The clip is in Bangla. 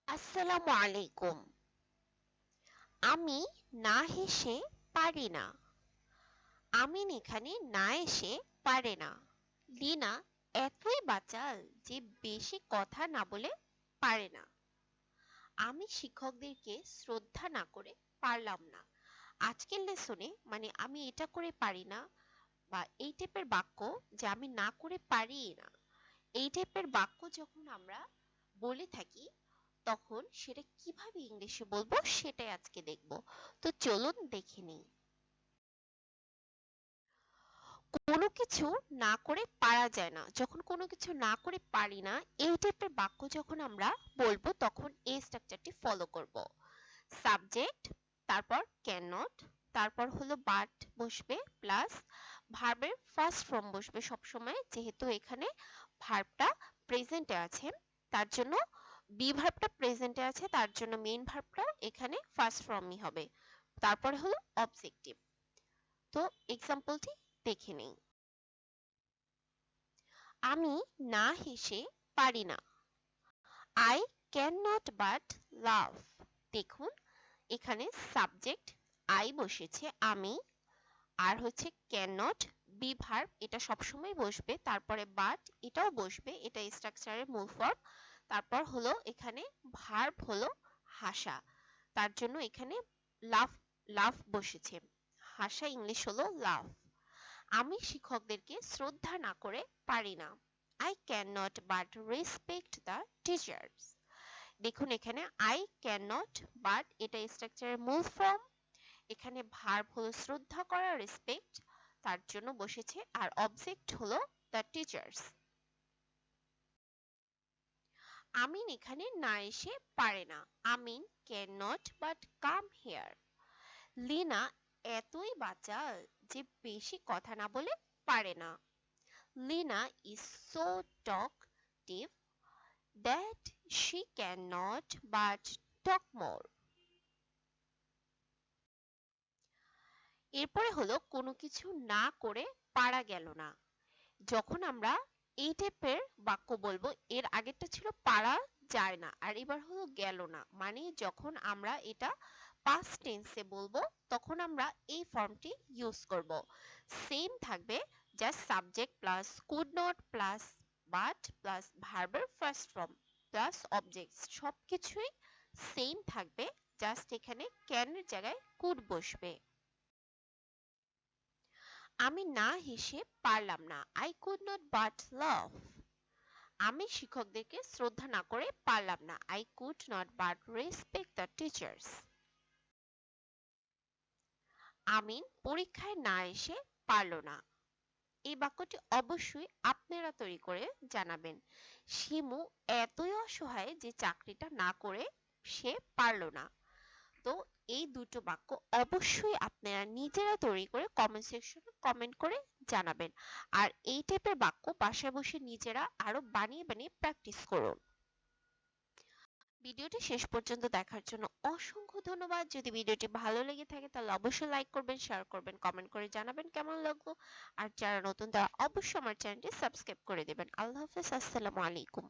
আসসালামু আলাইকুম। আমি না হেসে পারি না। আমিন এখানে না এসে পারে না। লিনা এতই বাচাল যে বেশি কথা না বলে পারে না। আমি শিক্ষকদেরকে শ্রদ্ধা না করে পারলাম না। আজকের লেসনে মানে আমি এটা করে পারি না বা এই টাইপের বাক্য যে আমি না করে পারি না, এই টাইপের বাক্য যখন আমরা বলে থাকি তখন সেটা কিভাবে ইংলিশে বলবো সেটাই আজকে দেখব। তো চলুন দেখে নিই। কোনো কিছু না করে পারা যায় না, যখন কোনো কিছু না করে পারি না এই টাইপের বাক্য যখন আমরা বলবো তখন এই স্ট্রাকচারটি ফলো করব। সাবজেক্ট, তারপর ক্যান নট, তারপর হলো বাট বসবে প্লাস ভার্বের ফার্স্ট ফর্ম বসবে সবসময়, যেহেতু এখানে ভার্বটা প্রেজেন্টে আছে তার জন্য বি ভার্বটা প্রেজেন্টে আছে তার জন্য মেইন ভার্বটা এখানে ফার্স্ট ফর্মই হবে। তারপরে হলো অবজেক্টিভ। তো এক্সাম্পলটি দেখে নেই। আমি না হেসে পারি না। আই ক্যান নট বাট লাভ। দেখুন এখানে সাবজেক্ট আই বসেছে আমি, আর হচ্ছে ক্যান নট বি ভার্ব এটা সবসময় বসবে, তারপরে বাট এটাও বসবে, এটা স্ট্রাকচারের মূল ফর্ম। তারপর হলো এখানে ভার্ব হলো হাসা, তার জন্য এখানে লাভ লাভ বসেছে। হাসা ইংলিশ হলো লাভ। আমি শিক্ষকদেরকে শ্রদ্ধা না করে পারি না। I can not but respect the teachers. দেখুন এখানে আই ক্যান নট বাট এটা স্ট্রাকচারের মূল ফর্ম, এখানে ভার্ব হলো শ্রদ্ধা করা রেসপেক্ট, তার জন্য বসেছে, আর অবজেক্ট হলো দ্য টিচার্স। আমিন এখানে না এসে পারে না। Amin can not but come here. Lina এতই বাচাল যে বেশি কথা না বলে পারে না। Lina is so talkative that she cannot but talk more. এরপরে হলো কোনো কিছু না করে পারা গেল না। যখন আমরা এই টাইপের বাক্য বলবো, এর আগেরটা ছিল পারা যায় না আর এবার হলো গেল না, মানে যখন আমরা এটা পাস্ট টেন্সে বলবো তখন আমরা এই ফর্মটি ইউজ করব। সেম থাকবে, just subject plus could not plus but plus ভার্বের ফার্স্ট ফর্ম প্লাস অবজেক্ট সবকিছুই সেম থাকবে, জাস্ট এখানে ক্যানের জায়গায় কুড বসবে। আমি না হেসে পারলাম না। I could not but love. আমি শিক্ষকদেরকে শ্রদ্ধা না করে পারলাম না। I could not but respect the teachers. Amin পরীক্ষায় না এসে পারল না। এই বাক্যটি অবশ্যই আপনারা তৈরি করে জানাবেন। শিমু এতই অসহায় যে চাকরিটা না করে সে পারল না। তো এই দুটো বাক্য অবশ্যই আপনারা নিজেরা তৈরি করে কমেন্ট সেকশনে কমেন্ট করে জানাবেন। আর এই টাইপের বাক্য বাসায় বসে নিজেরা আরো বানিয়ে বানিয়ে প্র্যাকটিস করুন। ভিডিওটি শেষ পর্যন্ত দেখার জন্য অসংখ্য ধন্যবাদ। যদি ভিডিওটি ভালো লেগে থাকে তাহলে অবশ্যই লাইক করবেন, শেয়ার করবেন, কমেন্ট করে জানাবেন কেমন লাগলো। আর যারা নতুন তারা অবশ্যই আমার চ্যানেলটি সাবস্ক্রাইব করে দেবেন। আল্লাহ হাফেজ, আসসালামু আলাইকুম।